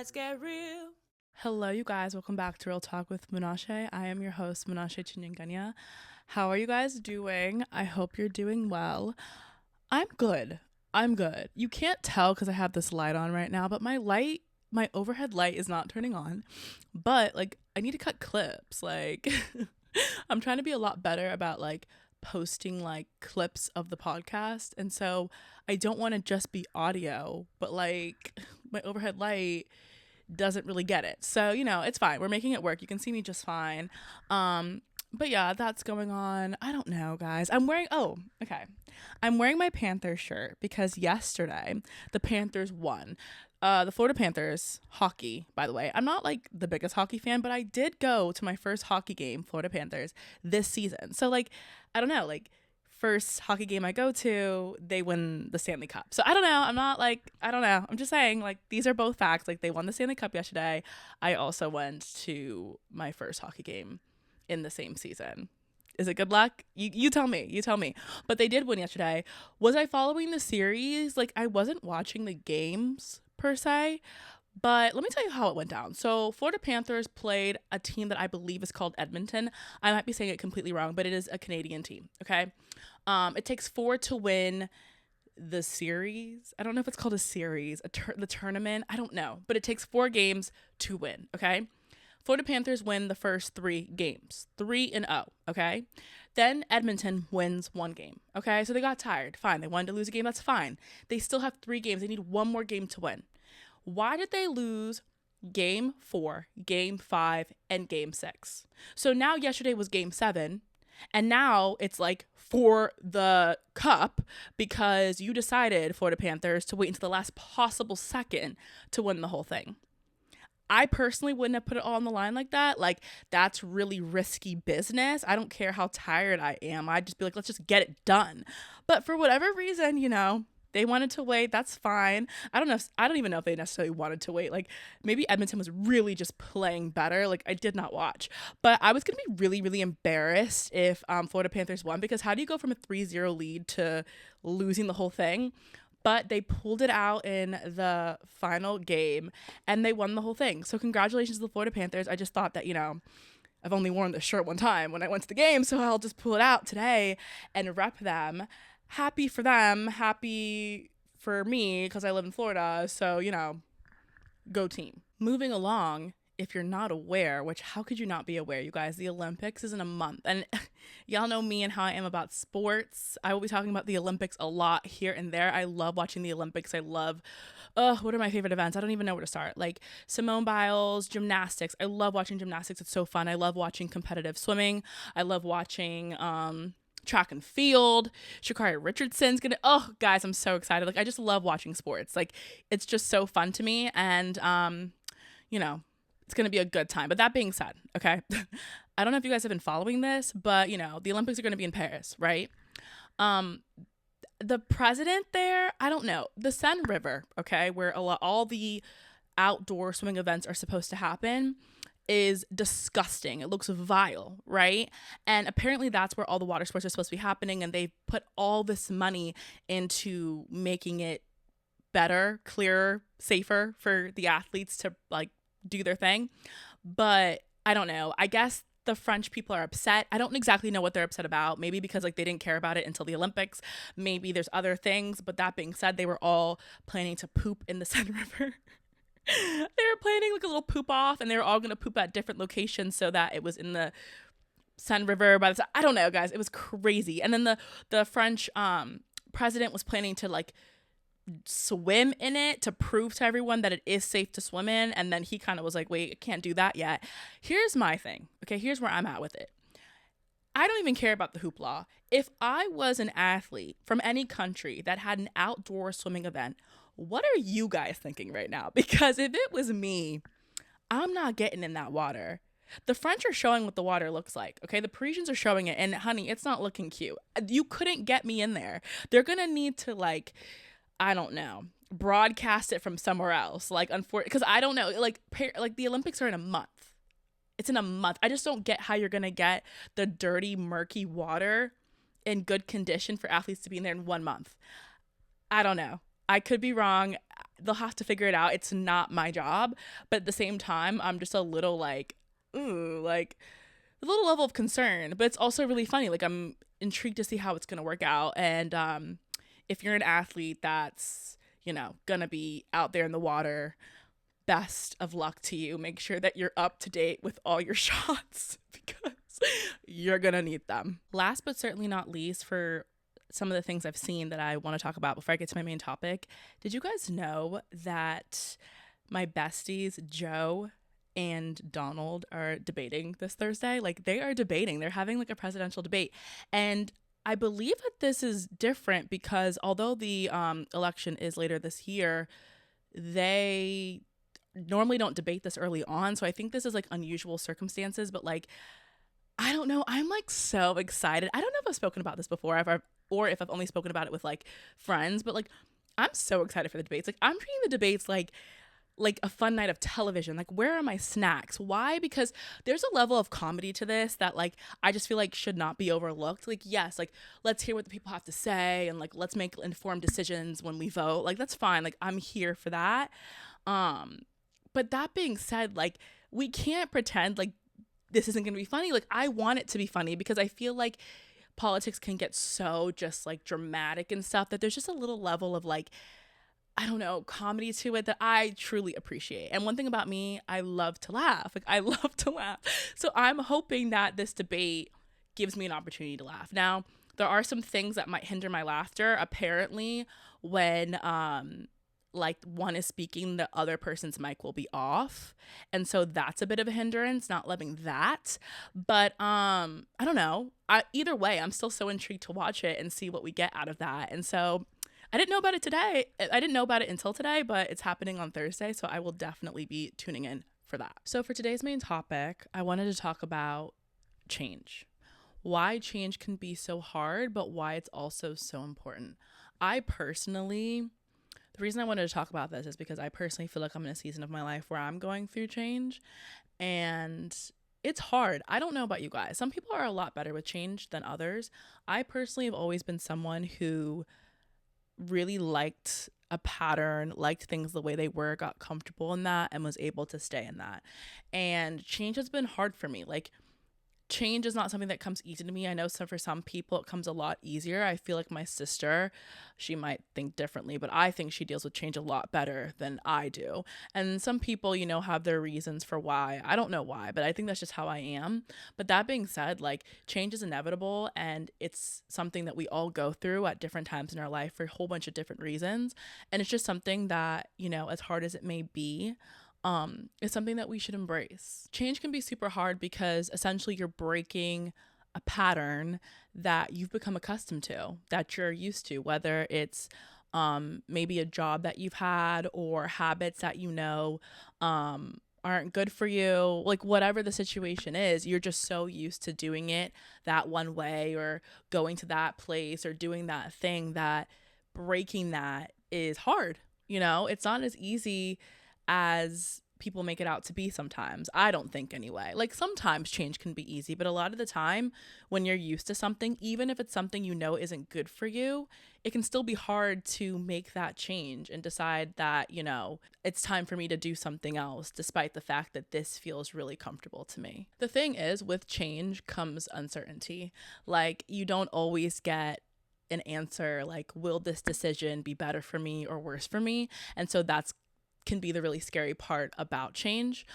Let's get real. Hello, you guys. Welcome back to Real Talk with Menashe. I am your host, Menashe Chinyanganya. How are you guys doing? I hope you're doing well. I'm good. You can't tell because I have this light on right now, but my overhead light is not turning on. But I need to cut clips. I'm trying to be a lot better about posting clips of the podcast. And so I don't want to just be audio, but my overhead light doesn't really get it. So, it's fine. We're making it work. You can see me just fine. But yeah, that's going on. I don't know, guys. I'm wearing my Panthers shirt because yesterday the Panthers won. The Florida Panthers hockey, by the way. I'm not the biggest hockey fan, but I did go to my first hockey game, Florida Panthers, this season. So I don't know, first hockey game I go to, they win the Stanley Cup. So I don't know. I don't know. I'm just saying these are both facts. They won the Stanley Cup yesterday. I also went to my first hockey game in the same season. Is it good luck? You tell me. But they did win yesterday. Was I following the series? I wasn't watching the games per se, but let me tell you how it went down. So Florida Panthers played a team that I believe is called Edmonton. I might be saying it completely wrong, but it is a Canadian team. Okay. It takes 4 to win the series. I don't know if it's called a series, the tournament. I don't know, but it takes 4 games to win. Okay. Florida Panthers win the first 3 games, 3-0. Okay. Then Edmonton wins 1 game. Okay. So they got tired. Fine. They wanted to lose a game. That's fine. They still have 3 games. They need 1 more game to win. Why did they lose game 4, game 5, and game 6? So now yesterday was game 7. And now it's for the cup because you decided, Florida Panthers, to wait until the last possible second to win the whole thing. I personally wouldn't have put it all on the line like that. That's really risky business. I don't care how tired I am. I'd just be let's just get it done. But for whatever reason, they wanted to wait. That's fine. I don't even know if they necessarily wanted to wait. Maybe Edmonton was really just playing better. I did not watch. But I was going to be really, really embarrassed if Florida Panthers won, because how do you go from a 3-0 lead to losing the whole thing? But they pulled it out in the final game and they won the whole thing. So congratulations to the Florida Panthers. I just thought that, I've only worn this shirt one time when I went to the game, so I'll just pull it out today and rep them. Happy for them, happy for me because I live in Florida. So, go team. Moving along, if you're not aware, which how could you not be aware, you guys, the Olympics is in a month. And y'all know me and how I am about sports. I will be talking about the Olympics a lot here and there. I love watching the Olympics. I love, what are my favorite events? I don't even know where to start. Simone Biles, gymnastics. I love watching gymnastics. It's so fun. I love watching competitive swimming. I love watching, track and field. Sha'Carri Richardson's guys, I'm so excited. I just love watching sports. It's just so fun to me. And, it's going to be a good time. But that being said, okay, I don't know if you guys have been following this, but, the Olympics are going to be in Paris, right? The president there, I don't know, the Seine River, okay, where all the outdoor swimming events are supposed to happen, is disgusting. It looks vile, right? And apparently that's where all the water sports are supposed to be happening, and they put all this money into making it better, clearer, safer for the athletes to do their thing. But I don't know. I guess the French people are upset. I don't exactly know what they're upset about. Maybe because they didn't care about it until the Olympics. Maybe there's other things. But that being said, they were all planning to poop in the Seine River. They were planning a little poop off, and they were all going to poop at different locations so that it was in the Seine River by the time. I don't know, guys. It was crazy. And then the French president was planning to swim in it to prove to everyone that it is safe to swim in. And then he kind of was wait, I can't do that yet. Here's my thing. Okay, here's where I'm at with it. I don't even care about the hoopla. If I was an athlete from any country that had an outdoor swimming event, what are you guys thinking right now? Because if it was me, I'm not getting in that water. The French are showing what the water looks like, okay? The Parisians are showing it, and honey, it's not looking cute. You couldn't get me in there. They're gonna need to I don't know, broadcast it from somewhere else. Because I don't know, the Olympics are in a month. It's in a month. I just don't get how you're gonna get the dirty, murky water in good condition for athletes to be in there in 1 month. I don't know. I could be wrong. they'll have to figure it out. It's not my job. But at the same time, I'm just a little like, ooh, like a little level of concern. But it's also really funny. Like, I'm intrigued to see how it's going to work out. And if you're an athlete that's, going to be out there in the water, best of luck to you. Make sure that you're up to date with all your shots because you're going to need them. Last but certainly not least, for some of the things I've seen that I want to talk about before I get to my main topic, did you guys know that my besties, Joe and Donald, are debating this Thursday? Like, they are debating. They're having like a presidential debate. And I believe that this is different because although the election is later this year, they normally don't debate this early on. So I think this is like unusual circumstances, but like, I don't know. I'm like so excited. I don't know if I've spoken about this before or if I've only spoken about it with like friends, but like, I'm so excited for the debates. Like, I'm treating the debates like a fun night of television. Like, where are my snacks? Why? Because there's a level of comedy to this that like I just feel like should not be overlooked. Like, yes, like let's hear what the people have to say and like let's make informed decisions when we vote. Like, that's fine. Like, I'm here for that. But that being said, like, we can't pretend like this isn't going to be funny. Like, I want it to be funny because I feel like politics can get so just like dramatic and stuff that there's just a little level of like, I don't know, comedy to it that I truly appreciate. And one thing about me, I love to laugh. Like, I love to laugh. So I'm hoping that this debate gives me an opportunity to laugh. Now, there are some things that might hinder my laughter. Apparently, when like one is speaking, the other person's mic will be off. And so that's a bit of a hindrance, not loving that. But I don't know. Either way, I'm still so intrigued to watch it and see what we get out of that. And so I didn't know about it today. I didn't know about it until today, but it's happening on Thursday, so I will definitely be tuning in for that. So for today's main topic, I wanted to talk about change. Why change can be so hard, but why it's also so important. The reason I wanted to talk about this is because I personally feel like I'm in a season of my life where I'm going through change, and it's hard. I don't know about you guys. Some people are a lot better with change than others. I personally have always been someone who really liked a pattern, liked things the way they were, got comfortable in that, and was able to stay in that. And change has been hard for me. Like, change is not something that comes easy to me. I know for some people it comes a lot easier. I feel like my sister, she might think differently, but I think she deals with change a lot better than I do. And some people, have their reasons for why. I don't know why, but I think that's just how I am. But that being said, like, change is inevitable, and it's something that we all go through at different times in our life for a whole bunch of different reasons. And it's just something that, as hard as it may be, it's something that we should embrace. Change can be super hard because essentially you're breaking a pattern that you've become accustomed to, that you're used to, whether it's maybe a job that you've had or habits that aren't good for you. Like, whatever the situation is, you're just so used to doing it that one way or going to that place or doing that thing that breaking that is hard. It's not as easy as people make it out to be sometimes. I don't think anyway. Like, sometimes change can be easy, but a lot of the time when you're used to something, even if it's something isn't good for you, it can still be hard to make that change and decide that, it's time for me to do something else, despite the fact that this feels really comfortable to me. The thing is, with change comes uncertainty. Like, you don't always get an answer like, will this decision be better for me or worse for me? And so that's can be the really scary part about change.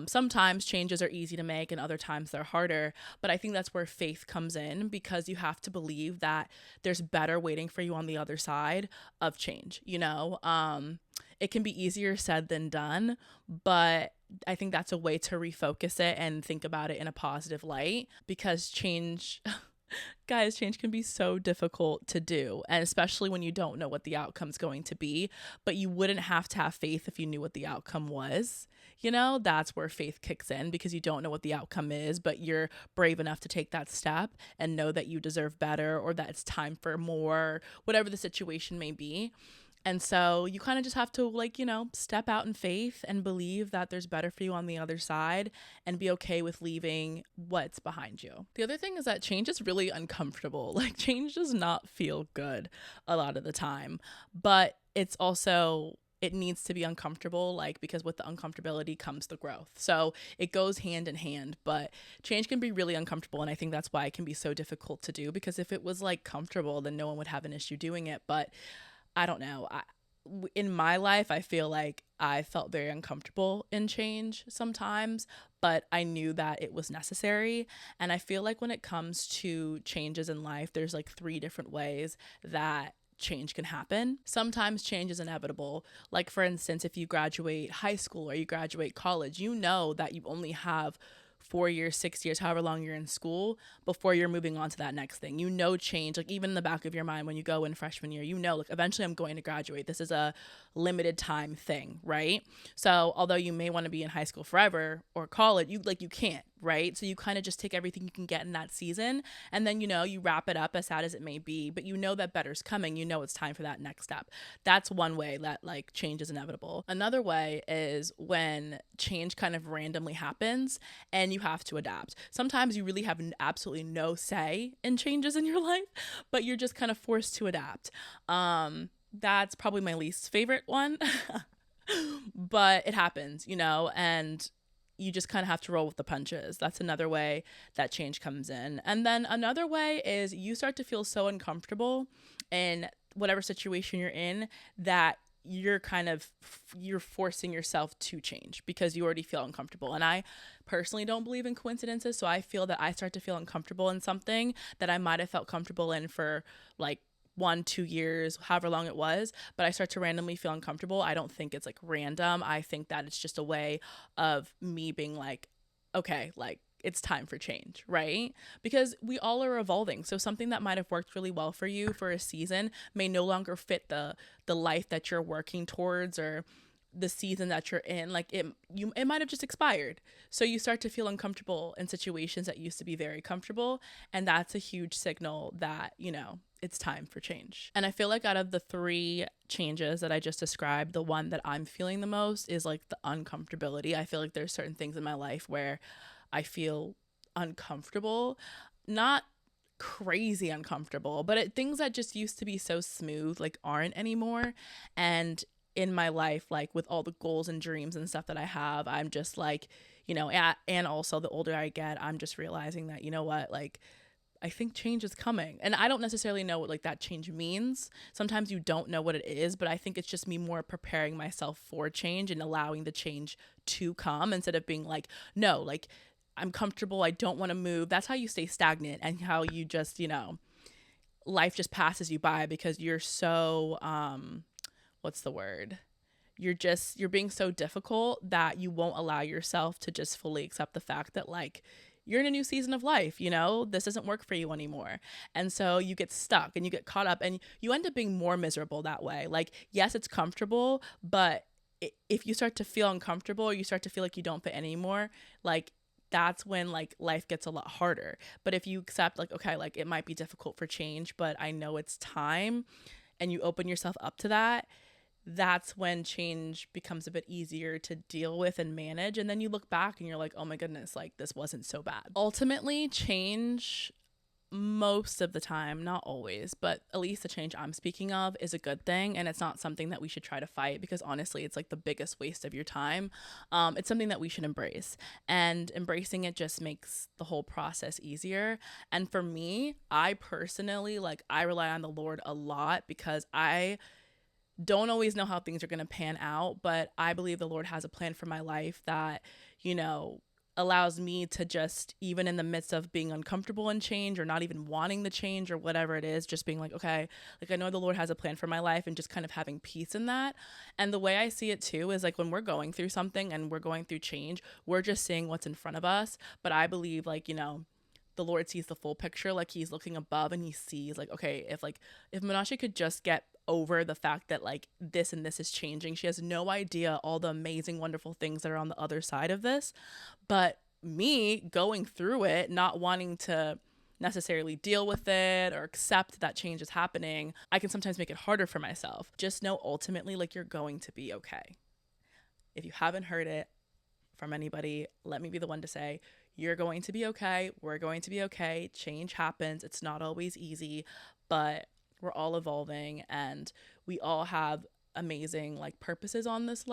Sometimes changes are easy to make and other times they're harder, but I think that's where faith comes in, because you have to believe that there's better waiting for you on the other side of change. It can be easier said than done, but I think that's a way to refocus it and think about it in a positive light, because change guys, change can be so difficult to do, and especially when you don't know what the outcome's going to be. But you wouldn't have to have faith if you knew what the outcome was. That's where faith kicks in, because you don't know what the outcome is, but you're brave enough to take that step and know that you deserve better, or that it's time for more, whatever the situation may be. And so you kind of just have to step out in faith and believe that there's better for you on the other side, and be okay with leaving what's behind you. The other thing is that change is really uncomfortable. Like, change does not feel good a lot of the time, but it's also it needs to be uncomfortable, like, because with the uncomfortability comes the growth. So it goes hand in hand, but change can be really uncomfortable. And I think that's why it can be so difficult to do, because if it was like comfortable, then no one would have an issue doing it. But I don't know. In my life, I feel like I felt very uncomfortable in change sometimes, but I knew that it was necessary. And I feel like when it comes to changes in life, there's like three different ways that change can happen. Sometimes change is inevitable. Like, for instance, if you graduate high school or you graduate college, you know that you only have 4 years, 6 years, however long you're in school before you're moving on to that next thing. You know, change, like even in the back of your mind when you go in freshman year, you know, like eventually I'm going to graduate. This is a limited time thing, right? So although you may want to be in high school forever or college, you can't, right? So you kind of just take everything you can get in that season, and then, you know, you wrap it up, as sad as it may be, but you know that better's coming. You know it's time for that next step. That's one way that like change is inevitable. Another way is when change kind of randomly happens and you have to adapt. Sometimes you really have absolutely no say in changes in your life, but you're just kind of forced to adapt. That's probably my least favorite one. But it happens, you know, and you just kind of have to roll with the punches. That's another way that change comes in. And then another way is you start to feel so uncomfortable in whatever situation you're in that you're forcing yourself to change because you already feel uncomfortable. And I personally don't believe in coincidences. So I feel that I start to feel uncomfortable in something that I might have felt comfortable in for like 1-2 years, however long it was, but I start to randomly feel uncomfortable. I don't think it's like random. I think that it's just a way of me being like, okay, like it's time for change, right? Because we all are evolving. So something that might have worked really well for you for a season may no longer fit the life that you're working towards, or the season that you're in. Like it might have just expired. So you start to feel uncomfortable in situations that used to be very comfortable, and that's a huge signal that, you know, it's time for change. And I feel like out of the three changes that I just described, the one that I'm feeling the most is like the uncomfortability. I feel like there's certain things in my life where I feel uncomfortable, not crazy uncomfortable, but things that just used to be so smooth like aren't anymore. And in my life, like with all the goals and dreams and stuff that I have, I'm just like, you know, and also the older I get, I'm just realizing that, you know what, like I think change is coming. And I don't necessarily know what like that change means. Sometimes you don't know what it is, but I think it's just me more preparing myself for change and allowing the change to come, instead of being like, no, like I'm comfortable, I don't want to move. That's how you stay stagnant, and how you just, you know, life just passes you by because you're so what's the word? You're being so difficult that you won't allow yourself to just fully accept the fact that like you're in a new season of life, you know, this doesn't work for you anymore. And so you get stuck and you get caught up, and you end up being more miserable that way. Like, yes, it's comfortable, but if you start to feel uncomfortable, or you start to feel like you don't fit anymore, like that's when like life gets a lot harder. But if you accept like, okay, like it might be difficult for change, but I know it's time, and you open yourself up to that, that's when change becomes a bit easier to deal with and manage. And then you look back and you're like, oh my goodness, like this wasn't so bad. Ultimately, change, most of the time, not always, but at least the change I'm speaking of is a good thing. And it's not something that we should try to fight, because honestly, it's like the biggest waste of your time. It's something that we should embrace, and embracing it just makes the whole process easier. And for me, I personally, like, I rely on the Lord a lot, because I don't always know how things are going to pan out, but I believe the Lord has a plan for my life that, you know, allows me to just, even in the midst of being uncomfortable in change, or not even wanting the change or whatever it is, just being like, okay, like I know the Lord has a plan for my life, and just kind of having peace in that. And the way I see it too is like when we're going through something and we're going through change, we're just seeing what's in front of us. But I believe, like, you know, the Lord sees the full picture. Like he's looking above and he sees like, okay, if Menashe could just get over the fact that like this and this is changing, she has no idea all the amazing, wonderful things that are on the other side of this. But me going through it, not wanting to necessarily deal with it or accept that change is happening, I can sometimes make it harder for myself. Just know ultimately, like, you're going to be okay. If you haven't heard it from anybody, let me be the one to say, you're going to be okay. We're going to be okay. Change happens. It's not always easy, but we're all evolving, and we all have amazing like purposes on this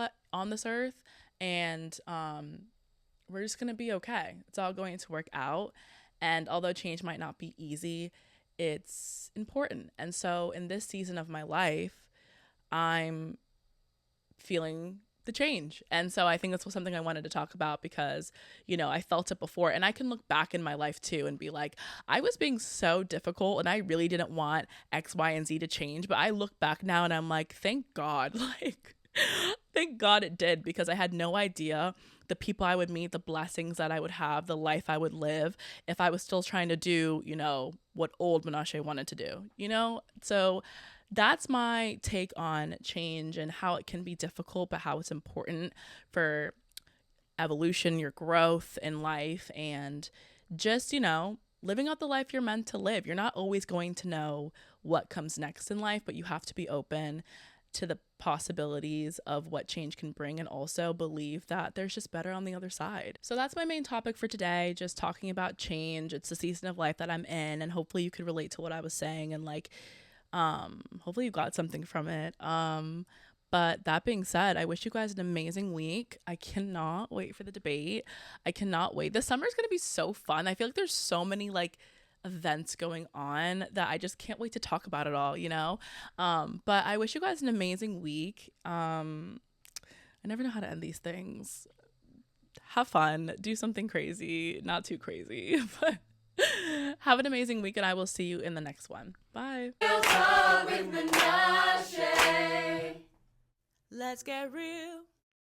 earth, and we're just going to be okay. It's all going to work out. And although change might not be easy, it's important. And so in this season of my life, I'm feeling the change. And so I think that's something I wanted to talk about because, you know, I felt it before, and I can look back in my life too and be like, I was being so difficult and I really didn't want X, Y, and Z to change. But I look back now and I'm like, thank God, like, thank God it did, because I had no idea the people I would meet, the blessings that I would have, the life I would live if I was still trying to do, you know, what old Menashe wanted to do, you know? So that's my take on change and how it can be difficult, but how it's important for evolution, your growth in life, and just, you know, living out the life you're meant to live. You're not always going to know what comes next in life, but you have to be open to the possibilities of what change can bring, and also believe that there's just better on the other side. So that's my main topic for today, just talking about change. It's the season of life that I'm in, and hopefully you could relate to what I was saying, and like hopefully you got something from it. But that being said, I wish you guys an amazing week. I cannot wait for the debate. I cannot wait. This summer is going to be so fun. I feel like there's so many like events going on that I just can't wait to talk about it all, you know? But I wish you guys an amazing week. I never know how to end these things. Have fun. Do something crazy. Not too crazy, but have an amazing week, and I will see you in the next one. Bye. Let's get real.